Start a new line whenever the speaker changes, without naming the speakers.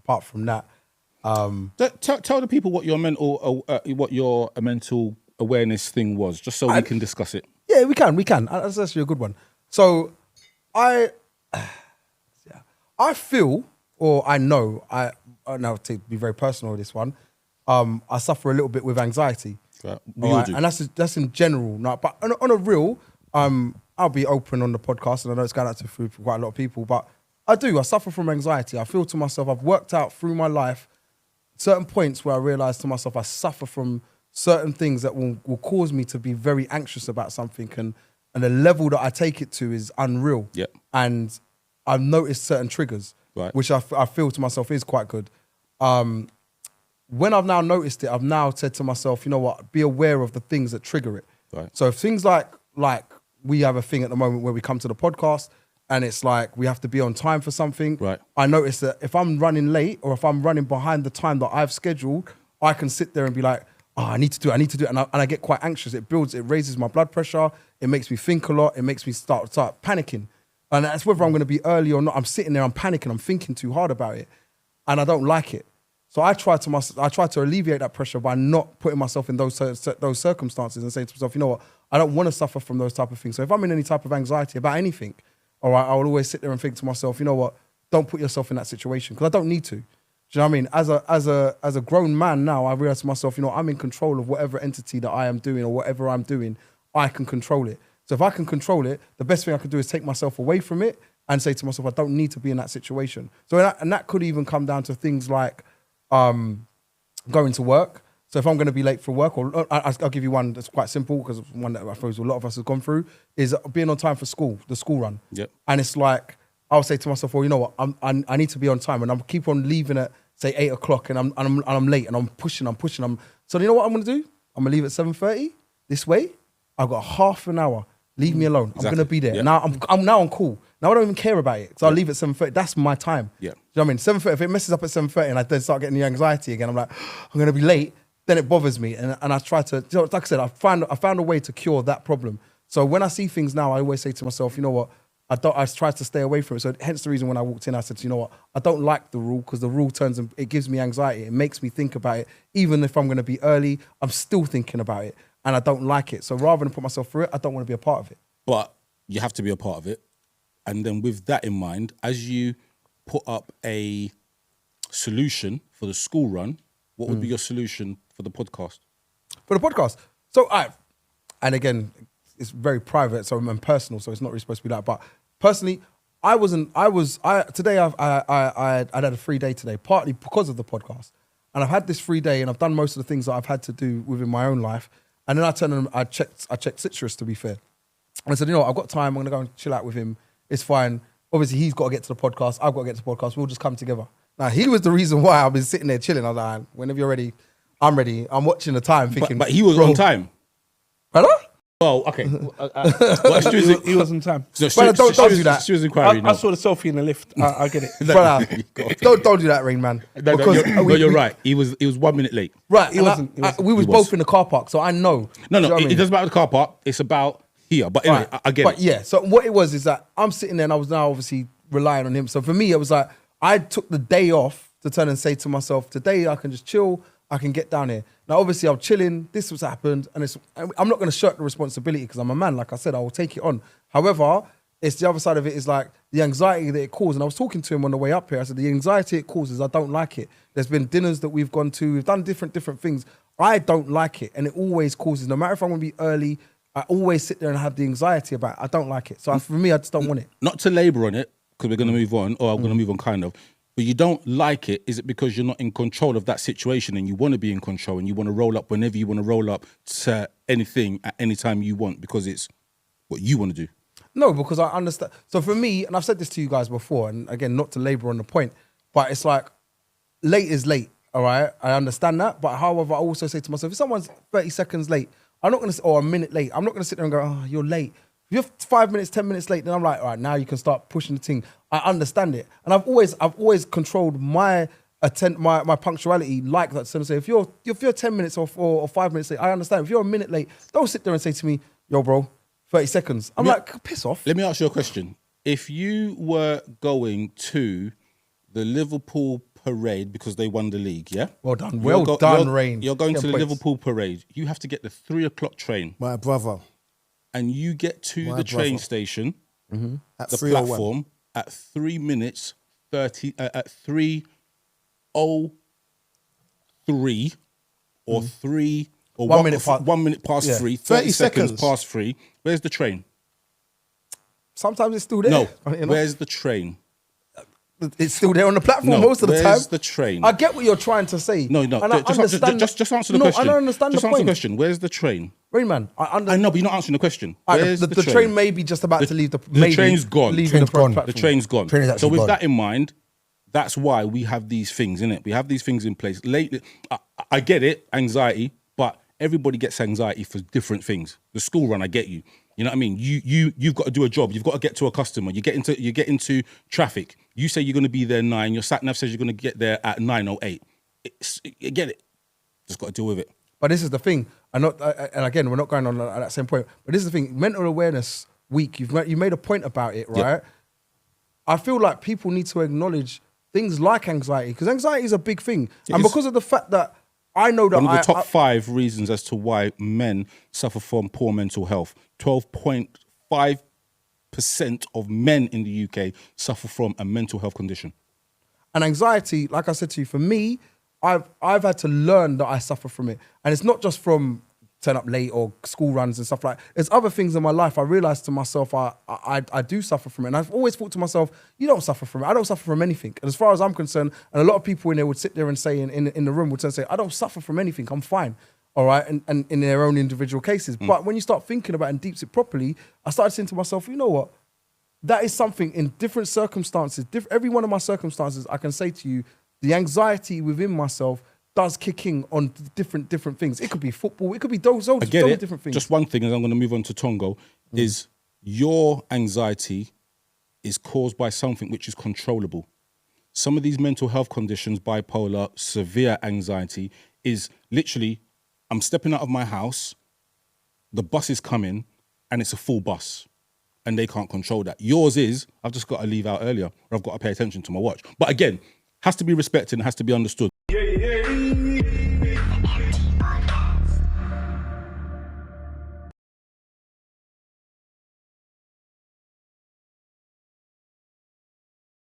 apart from that,
tell the people what your mental awareness thing was, just so we can discuss it.
Yeah, we can. That's actually a good one. So I feel, or I know, now to be very personal with this one, I suffer a little bit with anxiety.
Right. We all do.
And that's in general. Now, but on a real, I'll be open on the podcast, and I know it's going out to quite a lot of people, but I suffer from anxiety. I feel to myself, I've worked out through my life certain points where I realize to myself, I suffer from certain things that will cause me to be very anxious about something, and the level that I take it to is unreal.
Yep.
And I've noticed certain triggers,
right,
which I feel to myself is quite good. When I've now noticed it, I've now said to myself, you know what, be aware of the things that trigger it.
Right.
So if things like we have a thing at the moment where we come to the podcast and it's like we have to be on time for something.
Right.
I notice that if I'm running late or if I'm running behind the time that I've scheduled, I can sit there and be like, oh, I need to do it. And I get quite anxious. It raises my blood pressure. It makes me think a lot. It makes me start panicking. And that's whether I'm going to be early or not. I'm sitting there, I'm panicking. I'm thinking too hard about it. And I don't like it. So I try to alleviate that pressure by not putting myself in those circumstances and saying to myself, you know what, I don't want to suffer from those type of things. So if I'm in any type of anxiety about anything, all right, I will always sit there and think to myself, you know what, don't put yourself in that situation, because I don't need to. Do you know what I mean? As a grown man now, I realize to myself, you know, I'm in control of whatever entity that I am doing or whatever I'm doing, I can control it. So if I can control it, the best thing I can do is take myself away from it and say to myself, I don't need to be in that situation. So that could even come down to things like going to work. So if I'm going to be late for work, or I'll give you one that's quite simple, because one that I suppose a lot of us have gone through, is being on time for school, the school run.
Yep.
And it's like, I'll say to myself, well, you know what, I need to be on time, and I'm keep on leaving at say 8 o'clock, and I'm late, and I'm pushing. So you know what I'm going to do? I'm going to leave at 7:30 this way. I've got half an hour. Leave me alone. Exactly. I'm going to be there. Yep. Now I'm cool. Now I don't even care about it. So I'll leave at 7:30. That's my time.
Yeah.
Do you know what I mean? 7:30. If it messes up at 7:30 and I then start getting the anxiety again, I'm like, I'm going to be late. Then it bothers me. And I try to, you know, like I said, I found a way to cure that problem. So when I see things now, I always say to myself, you know what? I try to stay away from it. So hence the reason when I walked in, I said, you know what? I don't like the rule, because the rule it gives me anxiety. It makes me think about it. Even if I'm going to be early, I'm still thinking about it, and I don't like it. So rather than put myself through it, I don't want to be a part of it.
But you have to be a part of it. And then with that in mind, as you put up a solution for the school run, what would be your solution for the podcast? For the podcast?
So and again, it's very private, so and personal, so it's not really supposed to be that. But personally, today I had a free day today, partly because of the podcast. And I've had this free day, and I've done most of the things that I've had to do within my own life. And then I checked Citrus, to be fair. And I said, you know what, I've got time, I'm going to go and chill out with him. It's fine. Obviously, he's got to get to the podcast. I've got to get to the podcast. We'll just come together. Now, he was the reason why I've been sitting there chilling. I was like, whenever you're ready, I'm ready. I'm watching the time thinking...
But he was on time.
Hello?
Oh, okay.
He was on time.
So don't do that.
I saw the selfie in the lift. I get it.
Brother, don't do that, Rain Man.
You're right. He was 1 minute late.
Right. We was both in the car park, so I know.
No, it doesn't matter the car park. It's about here. But anyway, I get it.
But yeah, so what it was is that I'm sitting there and I was now obviously relying on him. So for me, it was like, I took the day off to turn and say to myself, today I can just chill, I can get down here. Now, obviously, I'm chilling, this was happened, and I'm not going to shirk the responsibility because I'm a man. Like I said, I will take it on. However, it's the other side of it is like the anxiety that it causes. And I was talking to him on the way up here. I said, the anxiety it causes, I don't like it. There's been dinners that we've gone to. We've done different things. I don't like it. And it always causes, no matter if I'm going to be early, I always sit there and have the anxiety about it. I don't like it. So for me, I just don't want it.
Not to labour on it, because we're going to move on, or I'm going to move on kind of. But you don't like it, is it because you're not in control of that situation and you want to be in control and you want to roll up whenever you want to roll up to anything at any time you want because it's what you want to do?
No, because I understand. So for me, and I've said this to you guys before, and again, not to labour on the point, but it's like, late is late, all right? I understand that. But however, I also say to myself, if someone's 30 seconds late, I'm not going to, or a minute late, I'm not going to sit there and go, oh, you're late. If you're 5 minutes, 10 minutes late, then I'm like, all right, now you can start pushing the thing. I understand it. And I've always controlled my punctuality like that. So say, if you're 10 minutes or 5 minutes late, I understand. If you're a minute late, don't sit there and say to me, yo, bro, 30 seconds. I'm like, piss off.
Let me ask you a question. If you were going to the Liverpool parade because they won the league, yeah?
Well done. Well done, Rain.
You're going to the
Points.
Liverpool parade. You have to get the 3 o'clock train.
My brother.
And you get to the train station,
At
the
3:01.
platform, at 3 minutes 30, at 3:03 or 3 or
1 minute past.
1 minute past
Yeah.
3,
30
30 seconds
seconds.
past 3. Where's the train?
Sometimes it's still there.
No.
You know?
Where's the train?
It's still there on the platform
No.
most of the time.
Where's the train?
I get what you're trying to say.
No.
And I understand
Just answer the
no,
question.
I don't understand
Just
the
answer
point.
the question. Where's the train?
Rain Man,
I know, but you're not answering the question.
Alright,
Where's
the train may be just about to leave the maybe
train's gone.
leaving
Train's
the
gone.
platform.
The train's gone.
Train is
So
actually
with
gone.
that in mind, that's why we have these things, innit? We have these things in place. Lately, I get it, anxiety, but everybody gets anxiety for different things. The school run, I get you. You know what I mean? You've got to do a job. You've got to get to a customer. You get into traffic. You say you're going to be there 9. Your sat nav says you're going to get there at 9:08. You get it. Just got to deal with it.
But this is the thing. And again, we're not going on at that same point. But this is the thing. Mental Awareness Week. You made a point about it, right?
Yeah.
I feel like people need to acknowledge things like anxiety, because anxiety is a big thing, and
is.
because of the fact that I know that
One of the top 5 reasons as to why men suffer from poor mental health. 12.5% of men in the UK suffer from a mental health condition.
And anxiety, like I said to you, for me, I've had to learn that I suffer from it. And it's not just from turn up late or school runs and stuff like that. There's other things in my life. I realized to myself, I do suffer from it. And I've always thought to myself, you don't suffer from it. I don't suffer from anything. And as far as I'm concerned, and a lot of people in there would sit there and say, in the room would say, I don't suffer from anything. I'm fine. All right. And in their own individual cases. But when you start thinking about it and deeps it properly, I started saying to myself, you know what? That is something in different circumstances, every one of my circumstances, I can say to you, the anxiety within myself does kick in on different things. It could be football, it could be those
I get it.
different things.
Just one thing, and I'm going to move on to Tongo, is your anxiety is caused by something which is controllable. Some of these mental health conditions, bipolar, severe anxiety, is literally, I'm stepping out of my house, the bus is coming, and it's a full bus. And they can't control that. Yours is, I've just got to leave out earlier, or I've got to pay attention to my watch. But again, has to be respected and has to be understood.